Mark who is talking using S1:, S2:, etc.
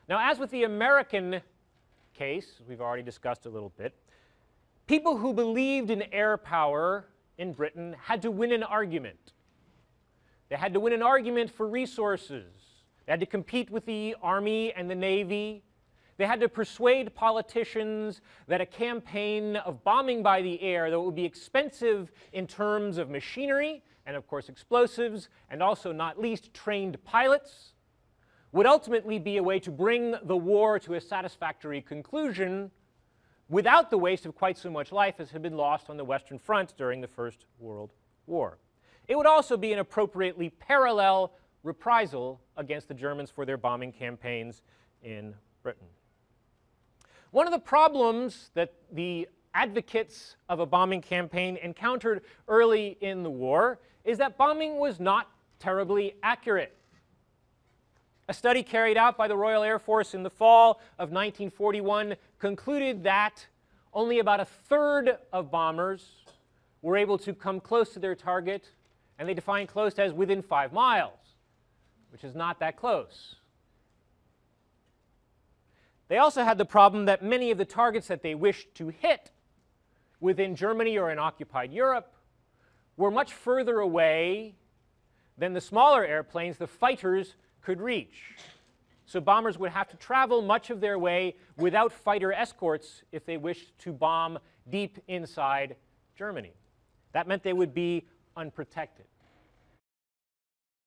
S1: Now, as with the American case, we've already discussed a little bit, people who believed in air power in Britain had to win an argument. They had to win an argument for resources. They had to compete with the Army and the Navy. They had to persuade politicians that a campaign of bombing by the air, though it would be expensive in terms of machinery and, of course, explosives, and also, not least, trained pilots, would ultimately be a way to bring the war to a satisfactory conclusion without the waste of quite so much life as had been lost on the Western Front during the First World War. It would also be an appropriately parallel reprisal against the Germans for their bombing campaigns in Britain. One of the problems that the advocates of a bombing campaign encountered early in the war is that bombing was not terribly accurate. A study carried out by the Royal Air Force in the fall of 1941 concluded that only about a third of bombers were able to come close to their target, and they defined close as within 5 miles, which is not that close. They also had the problem that many of the targets that they wished to hit within Germany or in occupied Europe were much further away than the smaller airplanes the fighters could reach. So bombers would have to travel much of their way without fighter escorts if they wished to bomb deep inside Germany. That meant they would be unprotected.